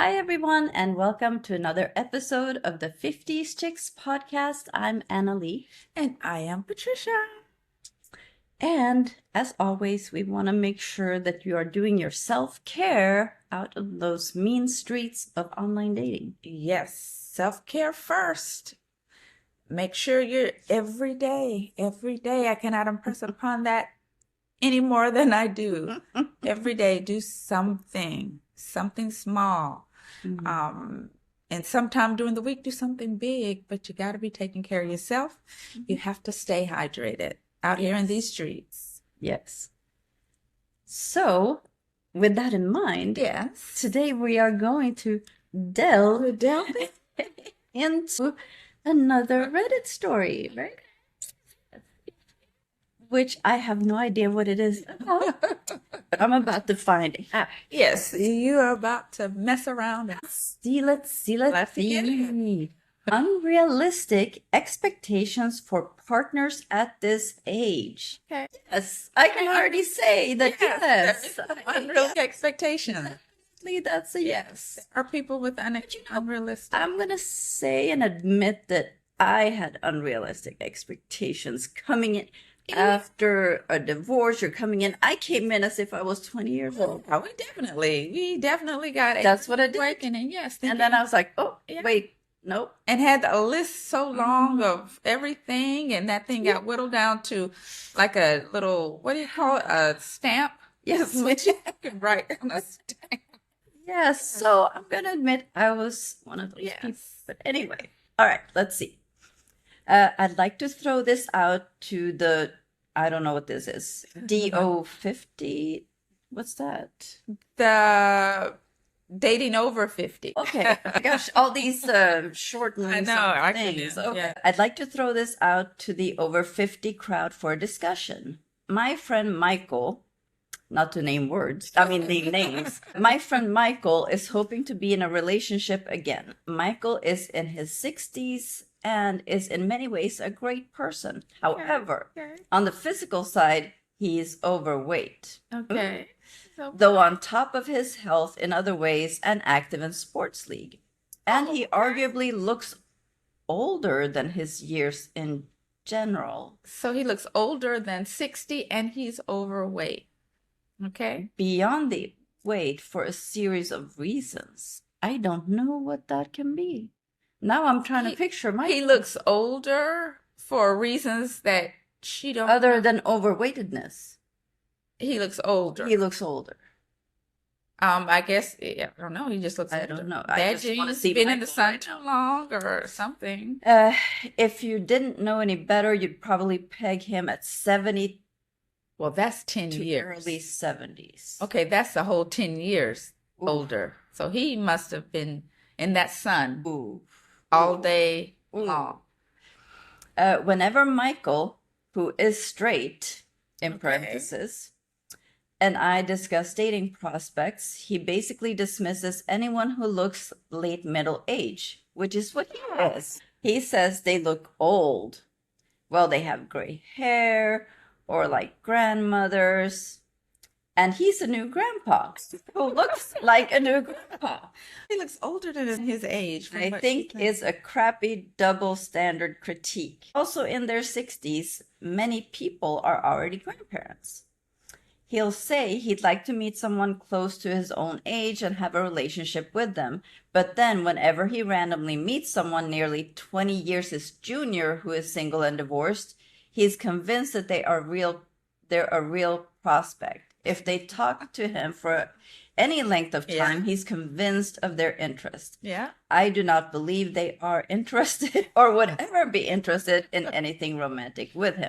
Hi, everyone, and welcome to another episode of the 50s Chicks podcast. I'm Annalie. And I am Patricia. And as always, we want to make sure that you are doing your self-care out of those mean streets of online dating. Yes, self-care first. Make sure you're every day. I cannot impress upon that any more than I do. Every day, do something small. And sometime during the week, do something big, but you got to be taking care of yourself. You have to stay hydrated out here in these streets. Yes. So, with that in mind, Yes. today we are going to delve into another Reddit story, right? Which I have no idea what it is about, but I'm about to find it. Yes, you are about to mess around. Let's see. Unrealistic expectations for partners at this age. Okay. Yes, I can already say that yes. Unrealistic expectations. That's a yes. Are people with unrealistic? I'm going to say and admit that I had unrealistic expectations coming in. After a divorce, you're coming in. I came in as if I was 20 years old. Oh, we definitely got it. That's what I did. Awakening, yes. And then I was like, oh, wait, nope. And had a list so long of everything, and that thing got whittled down to like a little, what do you call it? A stamp? Yes. Which you can write on a stamp. Yes. So I'm going to admit I was one of those people. But anyway, all right, let's see. I'd like to throw this out to the, I don't know what this is, DO50. What's that? The dating over 50. Okay. Gosh, all these shortenings of things. Okay. Yeah. I'd like to throw this out to the over 50 crowd for a discussion. My friend Michael, not to name names. My friend Michael is hoping to be in a relationship again. Michael is in his 60s and is in many ways a great person. However, on the physical side, he's overweight. Okay. Though on top of his health in other ways and active in sports league. And he arguably looks older than his years in general. So he looks older than 60 and he's overweight. Okay. Beyond the weight for a series of reasons. I don't know what that can be. Now I'm trying to picture Michael. He looks older for reasons that she don't other than overweightedness. He looks older. He looks older. I guess I don't know. He just looks older. I don't know. I just want to see been in the sun too long or something. If you didn't know any better, you'd probably peg him at 70. Well, that's 10 years. Early 70s. Okay, that's the whole 10 years older. So he must have been in that sun all day long. Whenever Michael, who is straight, in parentheses, and I discuss dating prospects, he basically dismisses anyone who looks late middle age, which is what he is. He says they look old. Well, they have gray hair or like grandmothers. And he's a new grandpa who looks like a new grandpa. He looks older than his age. I think is a crappy double standard critique. Also in their 60s, many people are already grandparents. He'll say he'd like to meet someone close to his own age and have a relationship with them. But then whenever he randomly meets someone nearly 20 years his junior who is single and divorced, he's convinced that they're a real prospect. If they talk to him for any length of time, he's convinced of their interest. Yeah. I do not believe they are interested or would ever be interested in anything romantic with him.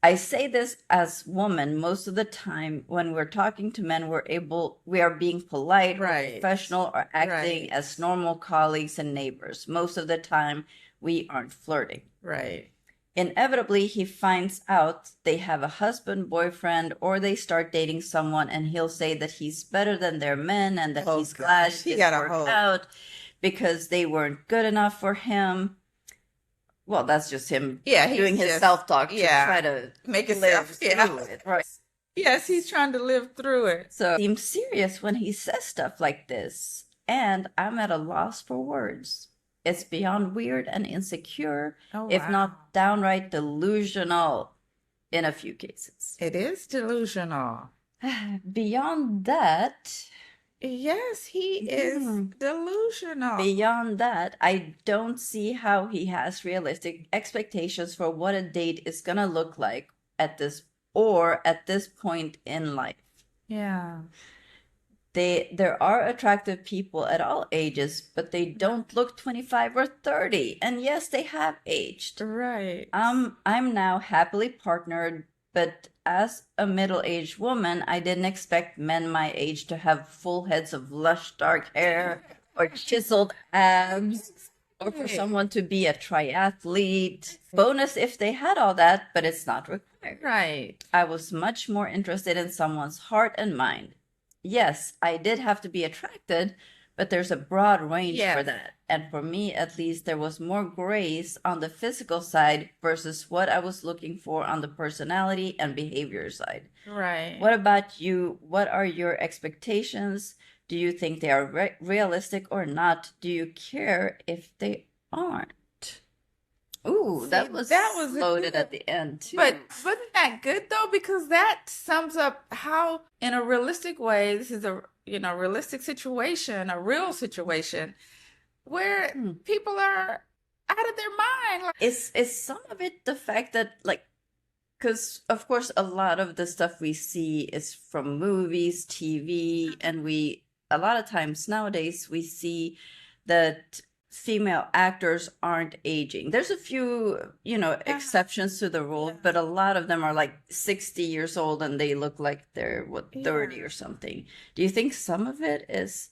I say this as woman most of the time when we're talking to men, we are being polite, or professional, or acting as normal colleagues and neighbors. Most of the time, we aren't flirting. Right. Inevitably, he finds out they have a husband, boyfriend, or they start dating someone, and he'll say that he's better than their men and that he's glad it worked out because they weren't good enough for him. Well, that's just him Yeah, he's doing his just, self-talk to yeah, try to make it live self, yeah. through it, right? Yes, he's trying to live through it. So he seems serious when he says stuff like this, and I'm at a loss for words. It's beyond weird and insecure, Oh, if wow. not downright delusional in a few cases. It is delusional. Beyond that, Yes, he is delusional. beyond that, I don't see how he has realistic expectations for what a date is gonna look like at this point in life. Yeah. There are attractive people at all ages, but they don't look 25 or 30. And yes, they have aged. Right. I'm now happily partnered, but as a middle-aged woman, I didn't expect men my age to have full heads of lush dark hair or chiseled abs, or for someone to be a triathlete. Bonus if they had all that, but it's not required. Right. I was much more interested in someone's heart and mind. Yes, I did have to be attracted, but there's a broad range for that. And for me, at least, there was more grace on the physical side versus what I was looking for on the personality and behavior side. Right. What about you? What are your expectations? Do you think they are realistic or not? Do you care if they aren't? Ooh, See, that was loaded good, at the end too. But wasn't that good though? Because that sums up how, in a realistic way, this is a realistic situation, a real situation, where people are out of their mind. Is some of it the fact that, like, because of course a lot of the stuff we see is from movies, TV, and a lot of times nowadays we see that female actors aren't aging. There's a few, exceptions to the rule, but a lot of them are like 60 years old and they look like they're 30 or something. Do you think some of it is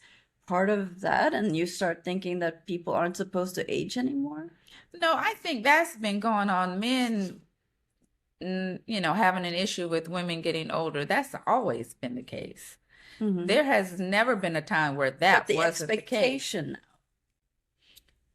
part of that, and you start thinking that people aren't supposed to age anymore? No, I think that's been going on. Men, having an issue with women getting older. That's always been the case. There has never been a time where that wasn't the case.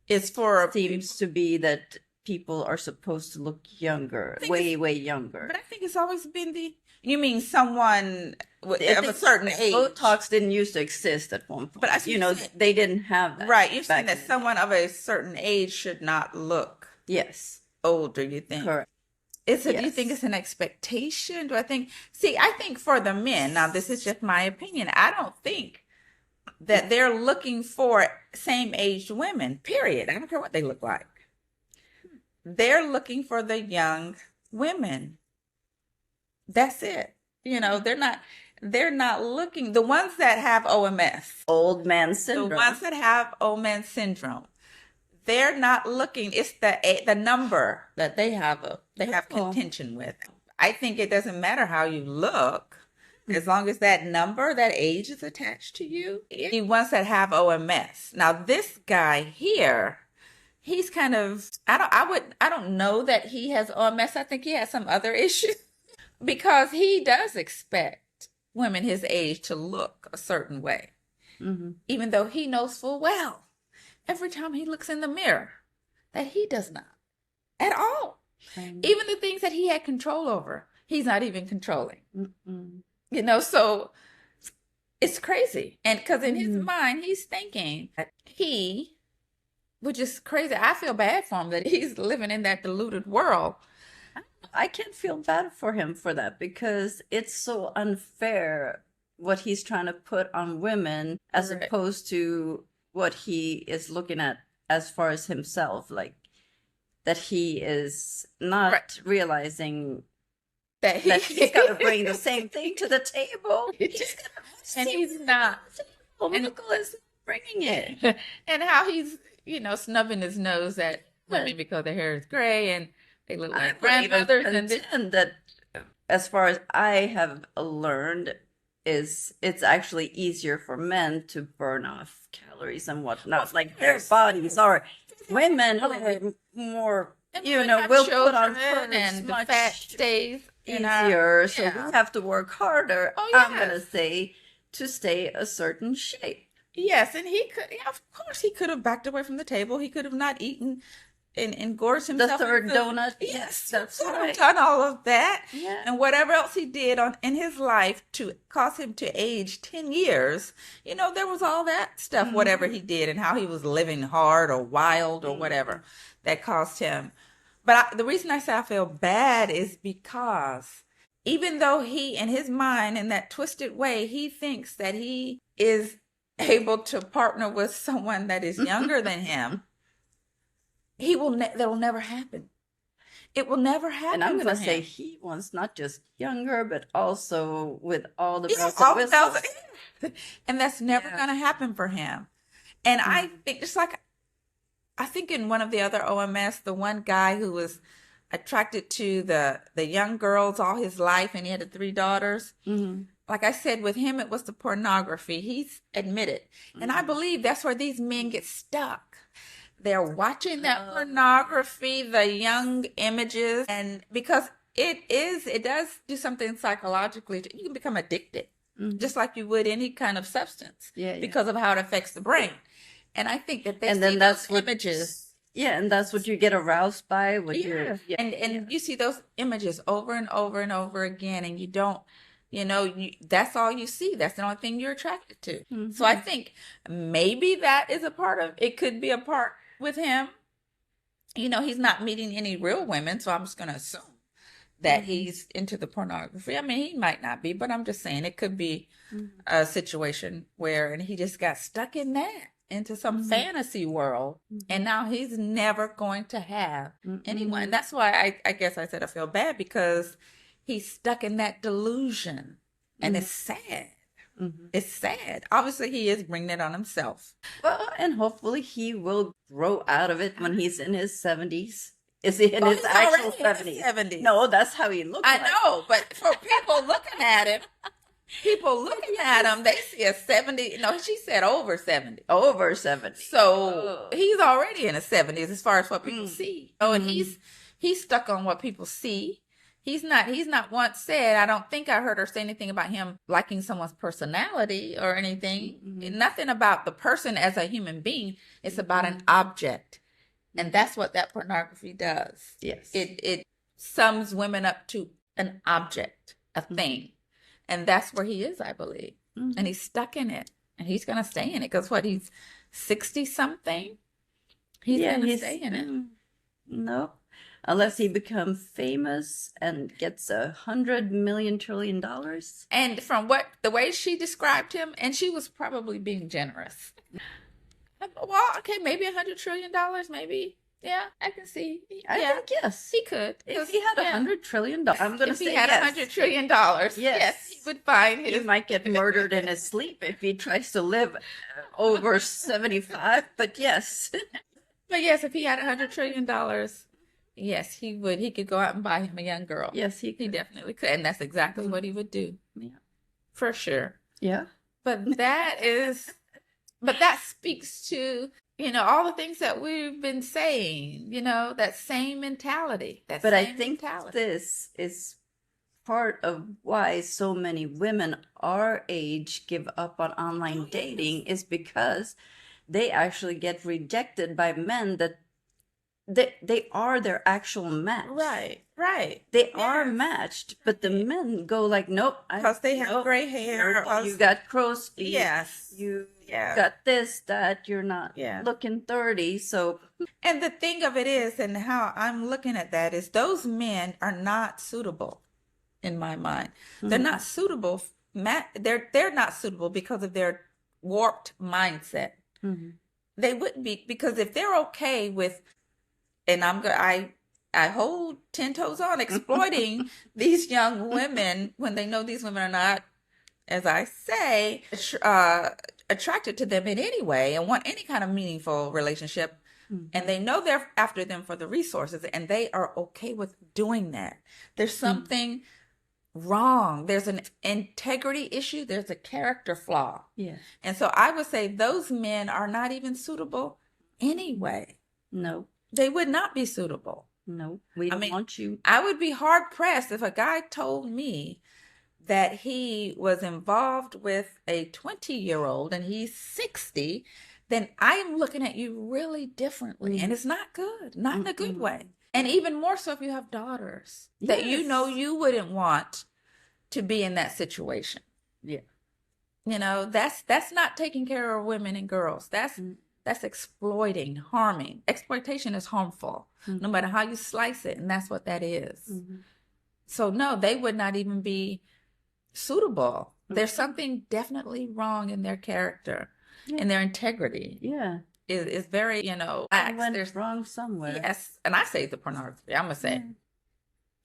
It's seems to be that people are supposed to look younger, way younger. But I think it's always been you mean someone of a certain age. Botox didn't used to exist at one point. But they didn't have that. Right, you're saying that someone of a certain age should not look older, you think? Correct. Do you think it's an expectation? I think for the men, now this is just my opinion, I don't think that they're looking for same-aged women, period. I don't care what they look like. They're looking for the young women. That's it. They're not looking. The ones that have OMS. Old man syndrome. The ones that have old man syndrome. They're not looking. It's the number that they have contention with. I think it doesn't matter how you look. As long as that number, that age is attached to you. The ones that have OMS. Now, this guy here, he's kind of, I don't know that he has OMS. I think he has some other issue because he does expect women his age to look a certain way, even though he knows full well every time he looks in the mirror that he does not at all. Even the things that he had control over, he's not even controlling. So it's crazy. And because in his mind, he's thinking that which is crazy. I feel bad for him that he's living in that deluded world. I can't feel bad for him for that because it's so unfair what he's trying to put on women as opposed to what he is looking at as far as himself. Like that he is not realizing that he's got to bring the same thing to the table. He's not. Nicholas bringing it. And how he's, snubbing his nose at women because their hair is gray and they look like grandmothers. And that, as far as I have learned, is it's actually easier for men to burn off calories and whatnot. Like their bodies are. Women are more, will put on fur and the fat stays easier, so we have to work harder. I'm gonna say to stay a certain shape. Yes, and he could, of course, he could have backed away from the table. He could have not eaten and gorged The himself. third into- donut. Yes, That's could have right. done all of that. Yeah. And whatever else he did in his life to cause him to age 10 years, there was all that stuff, whatever he did and how he was living hard or wild or whatever that caused him. But the reason I say I feel bad is because even though he, in his mind, in that twisted way, he thinks that he is able to partner with someone that is younger than him, that'll never happen. It will never happen. And I'm for going to say him. he wants not just younger, but also with all the Yeah, bells all and the bells- whistles. and that's never Yeah. going to happen for him. And I think I think in one of the other OMS, the one guy who was attracted to the young girls all his life, and he had 3 daughters. Mm-hmm. Like I said, with him, it was the pornography. He's admitted. And I believe that's where these men get stuck. They're watching that pornography, the young images, and because it does do something psychologically. You can become addicted, just like you would any kind of substance, because of how it affects the brain. And I think that they And then see that's those what images. Yeah, and that's what you get aroused by when you're And you see those images over and over and over again, and you don't, that's all you see. That's the only thing you're attracted to. So I think maybe that is a part of it. Could be a part with him. He's not meeting any real women, so I'm just going to assume that he's into the pornography. I mean, he might not be, but I'm just saying it could be a situation where, and he just got stuck in that, into some fantasy world, and now he's never going to have anyone. That's why I guess I said I feel bad, because he's stuck in that delusion, and it's sad. It's sad. Obviously, he is bringing it on himself. Well, and hopefully he will grow out of it when he's in his 70s. Is he in his he's actual already in his 70s? 70s. No, that's how he looks I like. know, but for people looking at him, they see a 70. No, she said over 70. Over 70. So he's already in his 70s as far as what people see. Oh, and he's stuck on what people see. He's not once said, I don't think I heard her say anything about him liking someone's personality or anything. Nothing about the person as a human being. It's about an object. And that's what that pornography does. Yes. It sums women up to an object, a thing. And that's where he is, I believe. And he's stuck in it. And he's going to stay in it. Because he's 60-something? He's going to stay in it. No. Unless he becomes famous and gets $100 million trillion. And from the way she described him, and she was probably being generous. Well, okay, maybe $100 trillion, maybe. Yeah, I can see. I think yes. He could. If he had $100 trillion, I'm going to say if he had yes. $100 trillion, yes, he would find He might get murdered in his sleep if he tries to live over 75, but yes. But yes, if he had $100 trillion, yes, he would. He could go out and buy him a young girl. Yes, he definitely could. And that's exactly what he would do. Yeah. For sure. Yeah. But that speaks to, all the things that we've been saying, that same mentality. But I think this is part of why so many women our age give up on online dating is because they actually get rejected by men that they are their actual match. Right. They are matched, but the men go like, nope. Because they have gray hair. You got crow's feet. Yes. You got this, that. You're not looking 30. So. And the thing of it is, and how I'm looking at that is, those men are not suitable in my mind. They're not suitable. They're not suitable because of their warped mindset. They wouldn't be, because if they're okay with, and I hold 10 toes on exploiting these young women when they know these women are not, as I say, attracted to them in any way and want any kind of meaningful relationship. And they know they're after them for the resources, and they are okay with doing that. There's something wrong. There's an integrity issue. There's a character flaw. Yeah. And so I would say those men are not even suitable anyway. No. They would not be suitable. No, we don't want you. I would be hard pressed if a guy told me that he was involved with a 20-year-old and he's 60, then I am looking at you really differently. And it's not good, not in a good way. And even more so if you have daughters that you know you wouldn't want to be in that situation. Yeah. You know, that's not taking care of women and girls. That's exploiting, harming. Exploitation is harmful, no matter how you slice it, and that's what that is. So no, they would not even be suitable. There's something definitely wrong in their character, in their integrity. Yeah. Is very, There's wrong somewhere. Yes, and I say the pornography. I'm gonna say.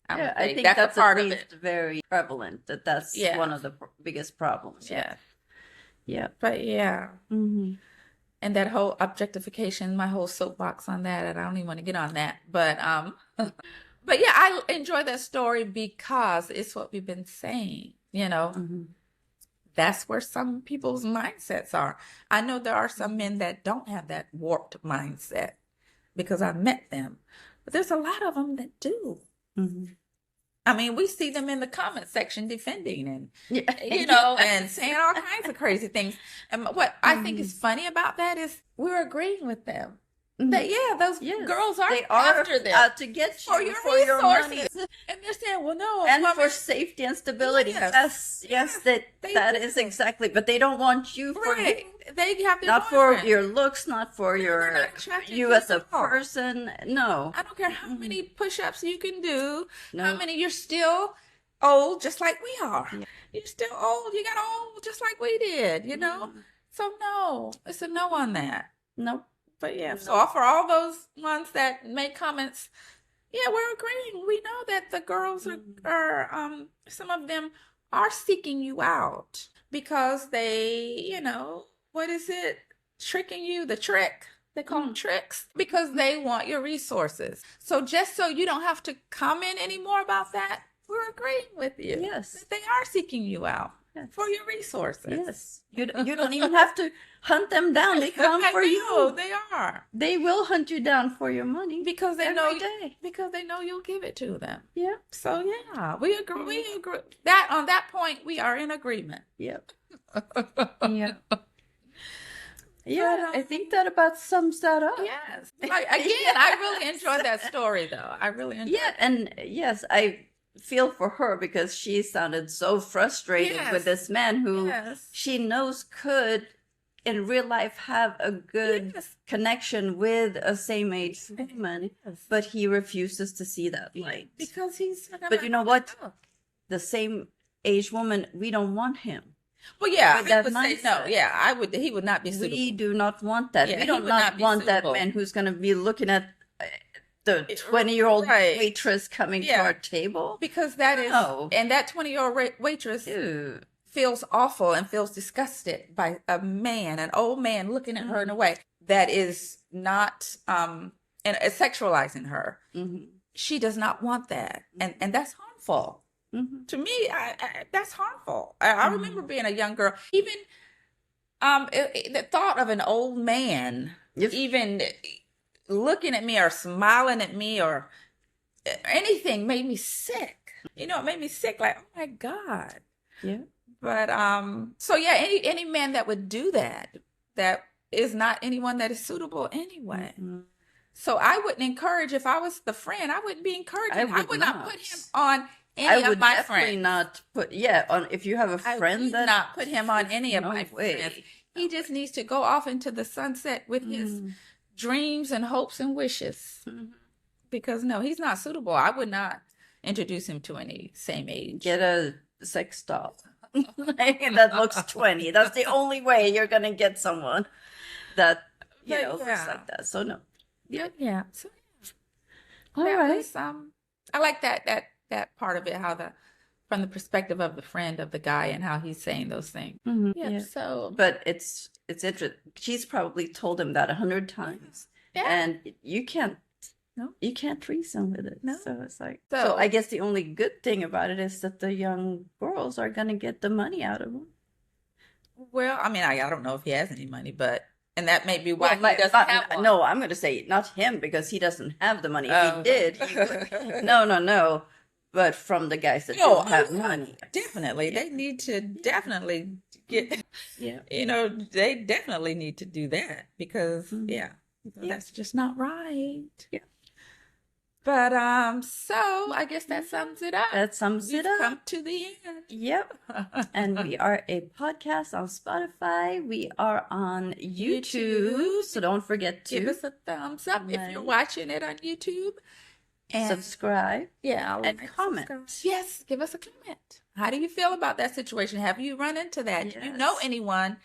I think that's a part of it. Very prevalent. That's one of the biggest problems. Yeah. Yeah. But yeah. And that whole objectification, my whole soapbox on that, and I don't even want to get on that. But but yeah, I enjoy that story because it's what we've been saying, That's where some people's mindsets are. I know there are some men that don't have that warped mindset because I've met them. But there's a lot of them that do. I mean, we see them in the comment section defending and, and saying all kinds of crazy things. And what I think is funny about that is we're agreeing with them. That, those girls are after them. Out to get you for your resources. And they're saying, well, no. And for safety and stability. Yes, that is exactly. But they don't want you for you. They have not for your looks, not for you as a person. No. I don't care how many push-ups you can do, how many you're still old, just like we are. Yeah. You're still old. You got old just like we did, So no, it's a no on that. Nope. But so for all those ones that make comments, we're agreeing. We know that the girls are some of them are seeking you out because they, what is it? Tricking you, the trick. They call them tricks because they want your resources. So just so you don't have to comment anymore about that, we're agreeing with you. Yes. That they are seeking you out for your resources. Yes. You don't even have to hunt them down. They come for you. They are. They will hunt you down for your money because they know you'll give it to them. Yeah. So we agree. We agree that on that point we are in agreement. Yep. Yeah. Yeah, I think that about sums that up. Yes. I really enjoyed that story though. I really enjoyed it. And yes, I feel for her because she sounded so frustrated with this man who she knows could in real life have a good connection with a same age woman, but he refuses to see that light. Because but you know what? The same age woman, we don't want him. Well, I would say no. Yeah, he would not be suitable. We do not want that. We do not want that man who's going to be looking at the 20-year-old waitress coming to our table. Because that is, and that 20-year-old waitress feels awful and feels disgusted by an old man looking at her in a way that is not, and sexualizing her. She does not want that. And that's harmful. To me, that's harmful. I remember being a young girl, even the thought of an old man even looking at me or smiling at me or anything made me sick. It made me sick. Like, oh my God. Yeah. But any man that would do that is not anyone that is suitable anyway. So I wouldn't encourage, if I was the friend, I wouldn't be encouraging. I would not put him on any of my friends. Not put on if you have a friend I would not put him on any of my friends. He just needs to go off into the sunset with his dreams and hopes and wishes. Because no, he's not suitable. I would not introduce him to any same age. Get a sex doll that looks 20. That's the only way you're gonna get someone that looks like that. So no. Yeah. So all right. Was, I like that part of it, from the perspective of the friend of the guy and how he's saying those things. So, but it's interesting. She's probably told him that 100 times, and you can't threesome with it. No. So it's like, so I guess the only good thing about it is that the young girls are gonna get the money out of him. Well, I mean, I don't know if he has any money, and that may be why he doesn't have one. No, I'm going to say not him because he doesn't have the money. If he did, he would. No. but from the guys that Oh, don't have money. definitely. Yeah. They need to definitely get, Yeah. they definitely need to do that because, Yeah. that's just not right. Yeah. But so I guess that sums it up. That sums We've it up. come to the end. Yep. And we are a podcast on Spotify. We are on YouTube. So don't forget to Give us a thumbs up if you're watching it on YouTube. And subscribe. yeah, and comment. Yes, give us a comment. How do you feel about that situation? Have you run into that? Yes. Do you know anyone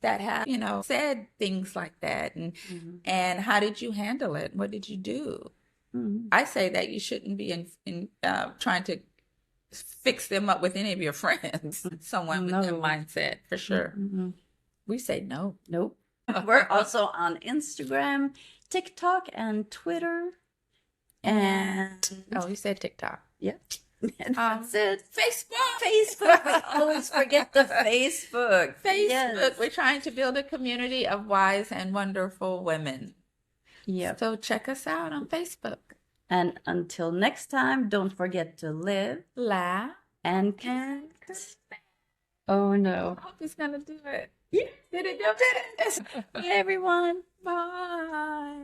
that has, said things like that? And how did you handle it? What did you do? I say that you shouldn't be trying to fix them up with any of your friends. Someone with that mindset, for sure. We say no. Nope. We're also on Instagram, TikTok, and Twitter. And you said TikTok. Yep. That's it. Facebook. We always forget the Facebook. Yes. We're trying to build a community of wise and wonderful women. Yep. So check us out on Facebook. And until next time, don't forget to live, laugh, and connect. Oh no. I hope he's gonna do it. Yeah. Did it? Bye everyone. Bye.